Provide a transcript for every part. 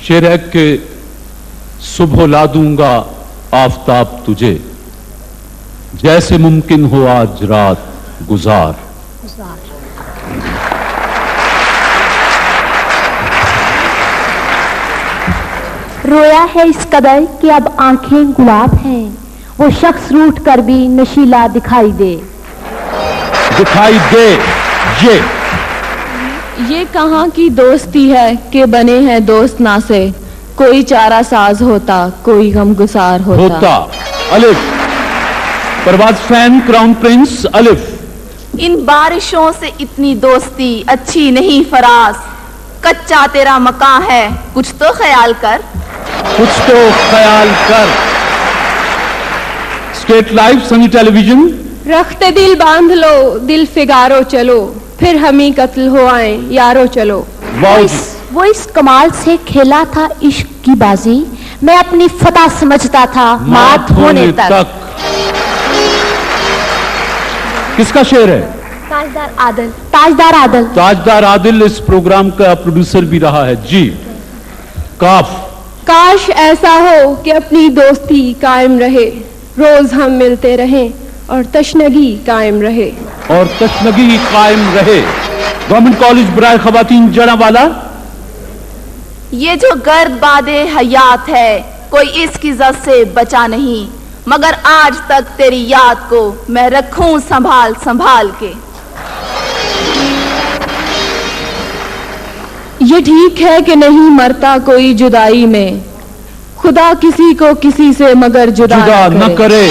शेर है कि सुबह ला दूंगा आफताब तुझे, जैसे मुमकिन हो आज रात गुजार। रोया है इस कदर कि अब आंखें गुलाब हैं, वो शख्स रूठ कर भी नशीला दिखाई दे। ये कहाँ की दोस्ती है कि बने हैं दोस्त ना से, कोई चारा साज होता कोई गमगुसार होता। अलिफ। परवाज फैन क्राउन प्रिंस अलिफ। इन बारिशों से इतनी दोस्ती अच्छी नहीं फराज, कच्चा तेरा मकान है कुछ तो ख्याल कर। State live Sunny television. रखते दिल बांध लो दिल फिगारो चलो, फिर हम ही कत्ल हो आए यारो चलो। वो इस कमाल से खेला था इश्क की बाजी, मैं अपनी फतह समझता था मात होने तक। किसका शेर है? ताजदार आदिल इस प्रोग्राम का प्रोड्यूसर भी रहा है जी। काफ। काश ऐसा हो कि अपनी दोस्ती कायम रहे, रोज हम मिलते रहें और तशनगी कायम रहे। गवर्नमेंट कॉलेज बराए खवातीन जड़ावाला। ये जो गर्द बादे हयात है कोई इसकी जद से बचा नहीं, मगर आज तक तेरी याद को मैं रखूं संभाल संभाल के। ये ठीक है कि नहीं मरता कोई जुदाई में, खुदा किसी को किसी से मगर जुदा न करे।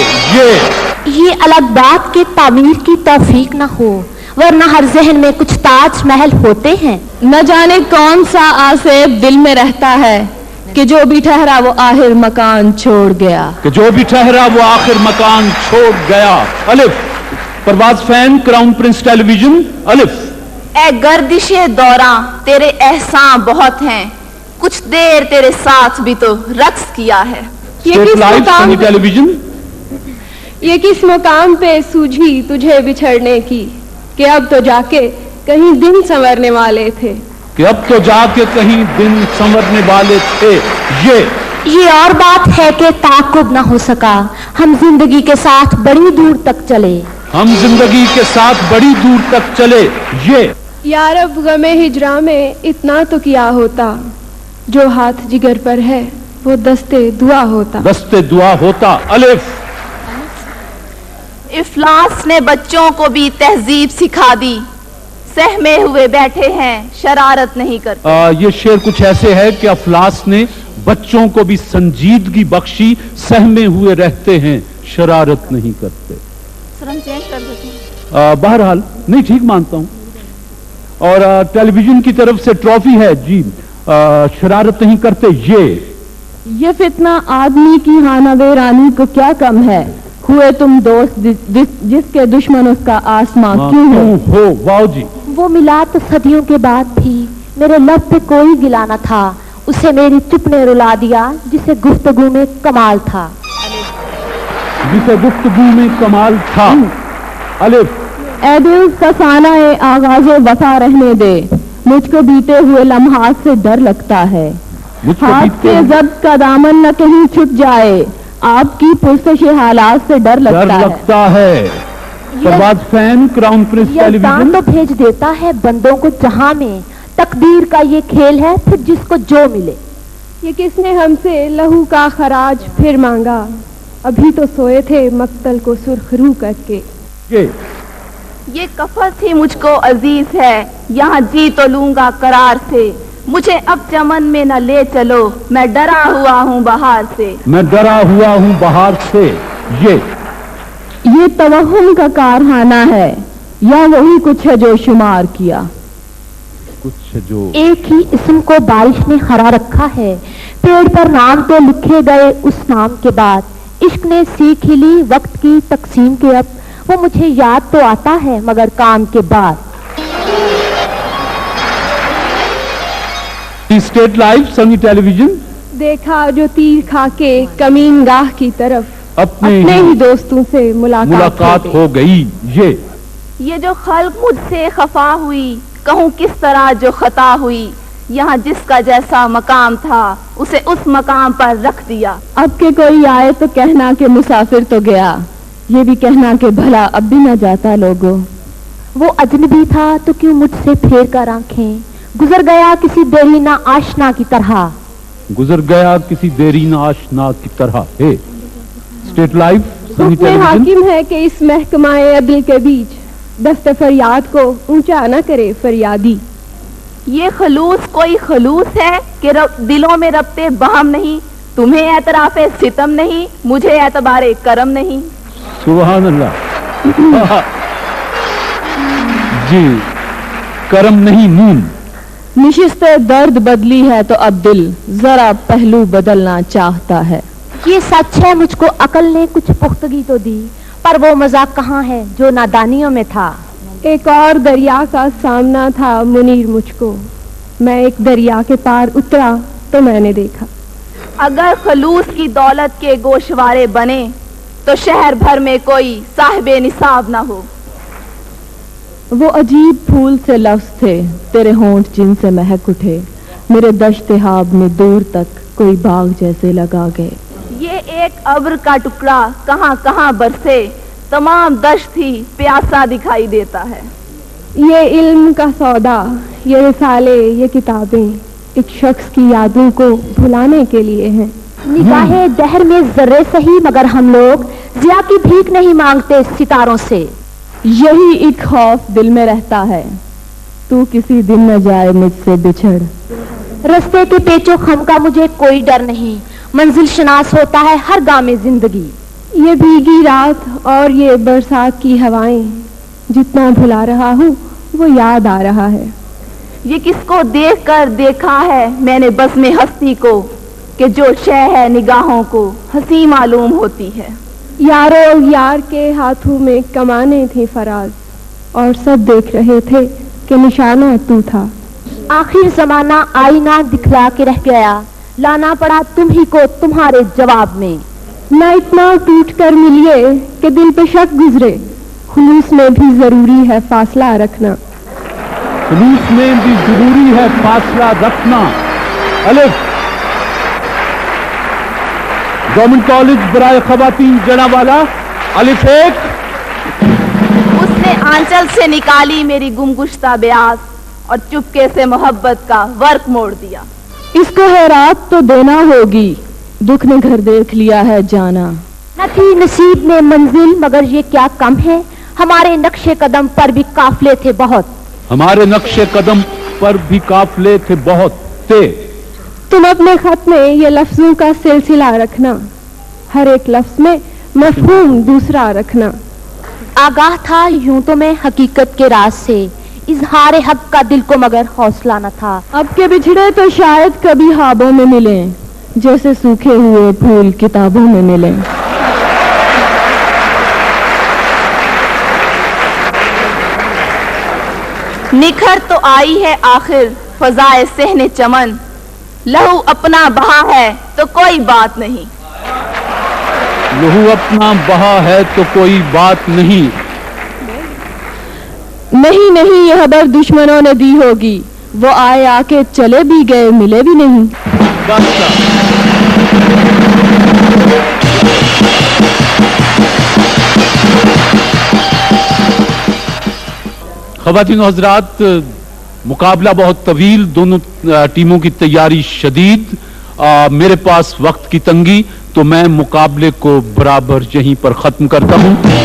ये अलग बात के तामीर की तौफीक न हो, वरना हर जहन में कुछ ताज महल होते हैं। न जाने कौन सा आसेब दिल में रहता है कि जो भी ठहरा वो आखिर मकान छोड़ गया। अलिफ। परवाज फैन क्राउन प्रिंस टेलीविजन अलिफ। ए गर्दिशे दौरा तेरे एहसान बहुत हैं, कुछ देर तेरे साथ भी तो रक्स किया है। ये किस मुकाम पे सूझी तुझे बिछड़ने की, कि अब तो जाके कहीं दिन संवरने वाले थे। ये और बात है कि ताकुब ना हो सका, हम जिंदगी के साथ बड़ी दूर तक चले। ये यारब गमे हिजरा में इतना तो किया होता, जो हाथ जिगर पर है वो दस्ते दुआ होता। अलिफ। इफ्लास ने बच्चों को भी तहजीब सिखा दी, सहमे हुए बैठे हैं शरारत नहीं करते। ये शेर कुछ ऐसे है कि अफलास ने बच्चों को भी संजीदगी बख्शी, सहमे हुए रहते हैं शरारत नहीं करते। बहरहाल नहीं ठीक मानता हूं। और टेलीविजन की तरफ से ट्रॉफी है जी। शरारत नहीं करते। ये फितना आदमी की हानावे रानी को क्या कम है, हुए तुम दोस्त जिसके दुश्मन उसका आसमां क्यों हो। वाह जी। वो मिला तो सदियों के बाद भी मेरे लब पे कोई गिला न था, उसे मेरी चुप ने रुला दिया जिसे गुफ्तगू में कमाल था। अलिफ। ए दिल फसाना ए आगाज़े वफा रहने दे, मुझको बीते हुए लम्हात से डर लगता है, हाथ से जब्त का दामन न कहीं छूट जाए, आपकी पुरसश हालात से डर लगता है। परवाज फैन क्राउन प्रिंस टेलीविजन। तो भेज देता है बंदों को जहां में, तकदीर का ये खेल है फिर जिसको जो मिले। ये किसने हमसे लहू का खराज फिर मांगा, अभी तो सोए थे मक्तल को सुर्खरू करके। ये कफर थी मुझको अजीज है, यहाँ जी तो लूंगा करार से, मुझे अब चमन में न ले चलो, मैं डरा हुआ हूँ बहार से। ये तवहुम का कारखाना है या वही कुछ है जो शुमार किया। एक ही इस्म को बारिश ने हरा रखा है, पेड़ पर नाम तो लिखे गए उस नाम के बाद, इश्क ने सीख ही ली वक्त की तकसीम के, अब वो मुझे याद तो आता है मगर काम के बाद। State live Sunny television. देखा जो तीर खा के कमीन गाह की तरफ अपने ही दोस्तों से मुलाकात हो गई। ये जो खल्क मुझसे खफा हुई, कहूँ किस तरह जो खता हुई, यहाँ जिसका जैसा मकाम था उसे उस मकाम पर रख दिया। अब के कोई आए तो कहना कि मुसाफिर तो गया, ये भी कहना कि भला अब भी न जाता लोगों। वो अजनबी था तो क्यों मुझसे फेर कर आंखें, गुजर गया किसी देरीना आशना की तरह। गुजर गया किसी देरीना आशना की तरह। हे स्टेट लाइव सनी हुक्म टेलीविजन। हाकिम है कि इस महकमाए अदल के बीच दस्ते फरियाद को ऊंचा न करे फरियादी। ये खलूस कोई खलूस है कि दिलों में रब्ते बहम नहीं, तुम्हें एतराफे सितम नहीं, मुझे एतबारे करम नहीं। सुभान अल्लाह। जी, करम नहीं नून। निशिस्ते दर्द बदली है तो अब दिल जरा पहलू बदलना चाहता है। ये सच है मुझको अकल ने कुछ पुख्तगी तो दी, पर वो मजाक कहाँ है जो नादानियों में था। एक और दरिया का सामना था मुनीर मुझको, मैं एक दरिया के पार उतरा तो मैंने देखा। अगर खलूस की दौलत के गोशवारे बने तो शहर भर में कोई साहिबे निसाब ना हो। वो अजीब फूल से लफ्ज थे तेरे होंठ जिनसे महक उठे, मेरे दश्त-ए-ख्वाब में दूर तक कोई बाग जैसे लगा गए। ये एक अब्र का टुकड़ा कहाँ कहाँ बरसे, तमाम दश्त ही प्यासा दिखाई देता है। ये इल्म का सौदा, ये रिसाले, ये किताबें एक शख्स की यादों को भुलाने के लिए हैं। निगाहे दहर में जर्रे सही मगर हम लोग जिया की भीख नहीं मांगते सितारों से। यही एक खौफ दिल में रहता है, तू किसी दिन न जाए मुझसे बिछड़। रस्ते के पेचो खम का मुझे कोई डर नहीं, मंजिल शनास होता है हर गामे जिंदगी। ये भीगी रात और ये बरसात की हवाएं, जितना भुला रहा हूँ वो याद आ रहा है। ये किसको देख कर देखा है मैंने बस में हस्ती को, कि जो शय है निगाहों को हंसी मालूम होती है। यारो यार के हाथों में कमाने थी फराज, और सब देख रहे थे कि निशाना तू था। आखिर जमाना आईना दिखला के रह गया, लाना पड़ा तुम ही को तुम्हारे जवाब में। न इतना टूट कर मिलिए कि दिल पे शक गुजरे, खुलूस में भी जरूरी है फासला रखना। खुलूस में भी जरूरी है फासला रखना। अलिफ गवर्नमेंट कॉलेज बराए खवातीन जनावाला, अलिफ एक। उसने आंचल से निकाली मेरी गुमगुश्ता ब्यास और चुपके से मोहब्बत का वर्क मोड़ दिया। इसको है रात तो देना होगी, दुख ने घर देख लिया है जाना। न थी नसीब में मंजिल मगर ये क्या कम है, हमारे नक्शे कदम पर भी काफले थे बहुत। हमारे नक्शे कदम पर भी काफले थे बहुत थे। तुम अपने खत में ये लफ्जों का सिलसिला रखना, हर एक लफ्ज में मफहूम दूसरा रखना। आगाह था यूं तो मैं हकीकत के राज से, इजहार हक का दिल को मगर हौसला न था। अब के बिछड़े तो शायद कभी ख्वाबों में मिलें, जैसे सूखे हुए फूल किताबों में मिलें। निखर तो आई है आखिर फजाए सहने चमन, लहू अपना बहा है तो कोई बात नहीं। लहू अपना बहा है तो कोई बात नहीं। नहीं नहीं ये खबर दुश्मनों ने दी होगी, वो आए आके चले भी गए मिले भी नहीं। ख़वातीन और हज़रात, मुकाबला बहुत तवील, दोनों टीमों की तैयारी शदीद। मेरे पास वक्त की तंगी, तो मैं मुकाबले को बराबर यहीं पर खत्म करता हूं।